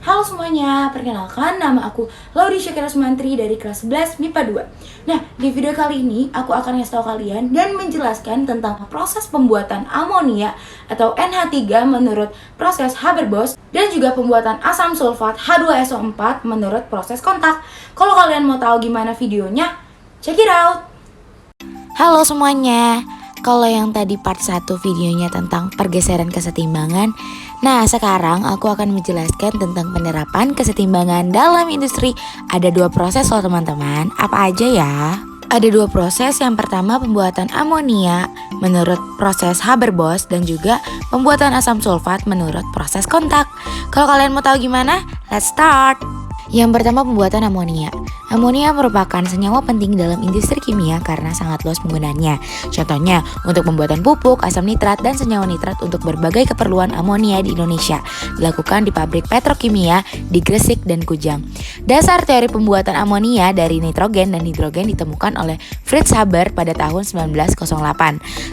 Halo semuanya, perkenalkan nama aku Lauri Syakira Sumantri dari kelas 11 MIPA 2. Nah, di video kali ini aku akan ngasih tahu kalian dan menjelaskan tentang proses pembuatan amonia atau NH3 menurut proses Haber-Bosch dan juga pembuatan asam sulfat H2SO4 menurut proses kontak. Kalau kalian mau tahu gimana videonya, check it out! Halo semuanya, kalau yang tadi part 1 videonya tentang pergeseran kesetimbangan, nah sekarang aku akan menjelaskan tentang penerapan kesetimbangan dalam industri. Ada dua proses loh teman-teman, apa aja ya? Ada dua proses, yang pertama pembuatan amonia menurut proses Haber-Bosch dan juga pembuatan asam sulfat menurut proses kontak. Kalau kalian mau tahu gimana, let's start! Yang pertama pembuatan amonia. Amonia merupakan senyawa penting dalam industri kimia karena sangat luas penggunaannya. Contohnya untuk pembuatan pupuk, asam nitrat, dan senyawa nitrat untuk berbagai keperluan amonia di Indonesia dilakukan di pabrik petrokimia di Gresik dan Kujang. Dasar teori pembuatan amonia dari nitrogen dan hidrogen ditemukan oleh Fritz Haber pada tahun 1908,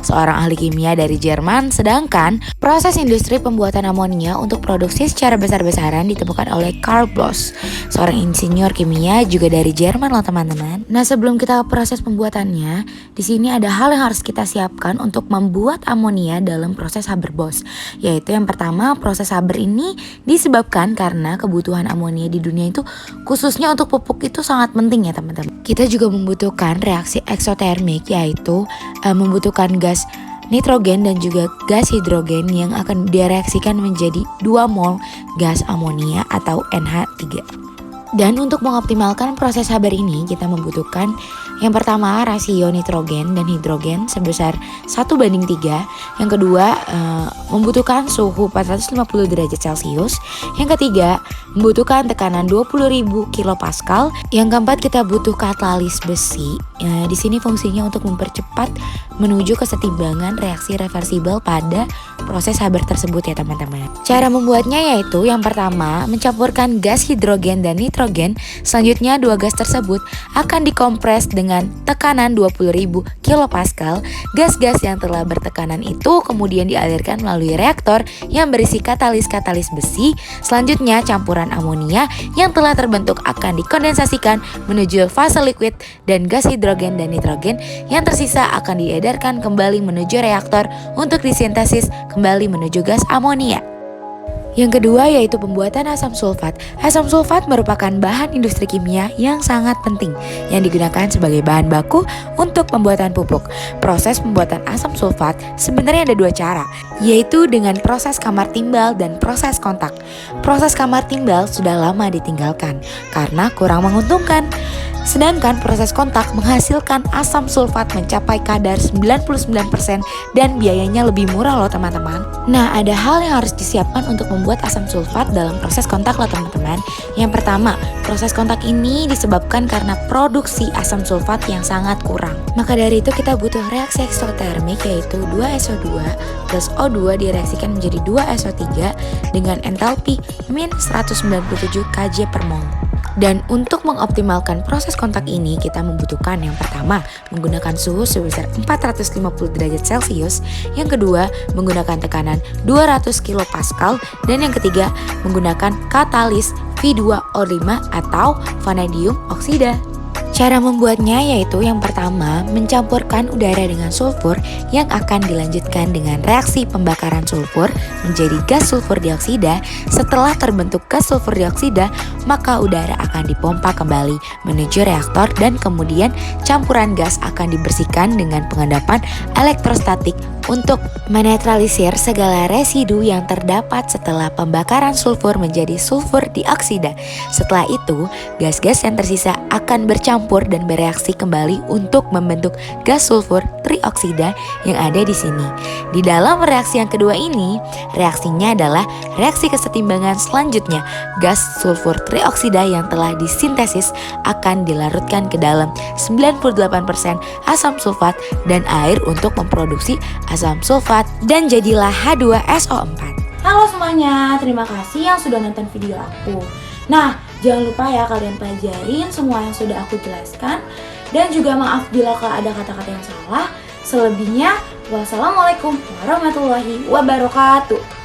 seorang ahli kimia dari Jerman. Sedangkan proses industri pembuatan amonia untuk produksi secara besar-besaran ditemukan oleh Karl Bloss, seorang insinyur kimia juga dari Jerman loh teman-teman. Nah, sebelum kita ke proses pembuatannya, di sini ada hal yang harus kita siapkan untuk membuat amonia dalam proses Haber-Bosch. Yaitu yang pertama, proses Haber ini disebabkan karena kebutuhan amonia di dunia itu khususnya untuk pupuk itu sangat penting ya teman-teman. Kita juga membutuhkan reaksi eksotermik, yaitu membutuhkan gas nitrogen dan juga gas hidrogen yang akan direaksikan menjadi 2 mol gas amonia atau NH3. Dan untuk mengoptimalkan proses Haber ini kita membutuhkan yang pertama rasio nitrogen dan hidrogen sebesar 1:3. Yang kedua membutuhkan suhu 450 derajat Celcius. Yang ketiga membutuhkan tekanan 20.000 kilopascal. Yang keempat kita butuh katalis besi. Di sini fungsinya untuk mempercepat menuju kesetimbangan reaksi reversibel pada proses Haber tersebut ya teman-teman. Cara membuatnya yaitu yang pertama mencampurkan gas hidrogen dan nitrogen. Selanjutnya dua gas tersebut akan dikompres dengan tekanan 20.000 kilopascal. Gas-gas yang telah bertekanan itu kemudian dialirkan melalui reaktor yang berisi katalis besi. Selanjutnya campuran amonia yang telah terbentuk akan dikondensasikan menuju fase liquid dan gas hidrogen dan nitrogen yang tersisa akan diedarkan kembali menuju reaktor untuk disintesis kembali menuju gas amonia. Yang kedua yaitu pembuatan asam sulfat. Asam sulfat merupakan bahan industri kimia yang sangat penting yang digunakan sebagai bahan baku untuk pembuatan pupuk. Proses pembuatan asam sulfat sebenarnya ada dua cara, yaitu dengan proses kamar timbal dan proses kontak. Proses kamar timbal sudah lama ditinggalkan karena kurang menguntungkan. Sedangkan proses kontak menghasilkan asam sulfat mencapai kadar 99% dan biayanya lebih murah loh teman-teman. Nah, ada hal yang harus disiapkan untuk membuat asam sulfat dalam proses kontak loh teman-teman. Yang pertama, proses kontak ini disebabkan karena produksi asam sulfat yang sangat kurang. Maka dari itu kita butuh reaksi eksotermik, yaitu 2SO2 plus O2 direaksikan menjadi 2SO3 dengan entalpi min 197 kJ per mol. Dan untuk mengoptimalkan proses kontak ini kita membutuhkan yang pertama menggunakan suhu sebesar 450 derajat Celcius, yang kedua menggunakan tekanan 200 kilopascal, dan yang ketiga menggunakan katalis V2O5 atau vanadium oksida. Cara membuatnya yaitu yang pertama mencampurkan udara dengan sulfur yang akan dilanjutkan dengan reaksi pembakaran sulfur menjadi gas sulfur dioksida. Setelah terbentuk gas sulfur dioksida, maka udara akan dipompa kembali menuju reaktor dan kemudian campuran gas akan dibersihkan dengan pengendapan elektrostatik untuk menetralisir segala residu yang terdapat setelah pembakaran sulfur menjadi sulfur dioksida. Setelah itu, gas-gas yang tersisa akan bercampur dan bereaksi kembali untuk membentuk gas sulfur trioksida yang ada di sini. Di dalam reaksi yang kedua ini, reaksinya adalah reaksi kesetimbangan selanjutnya. Gas sulfur trioksida yang telah disintesis akan dilarutkan ke dalam 98% asam sulfat dan air untuk memproduksi asam sulfat dan jadilah H2SO4. Halo semuanya, terima kasih yang sudah nonton video aku. Nah, jangan lupa ya kalian pelajarin semua yang sudah aku jelaskan. Dan juga maaf bila ada kata-kata yang salah. Selebihnya, wassalamualaikum warahmatullahi wabarakatuh.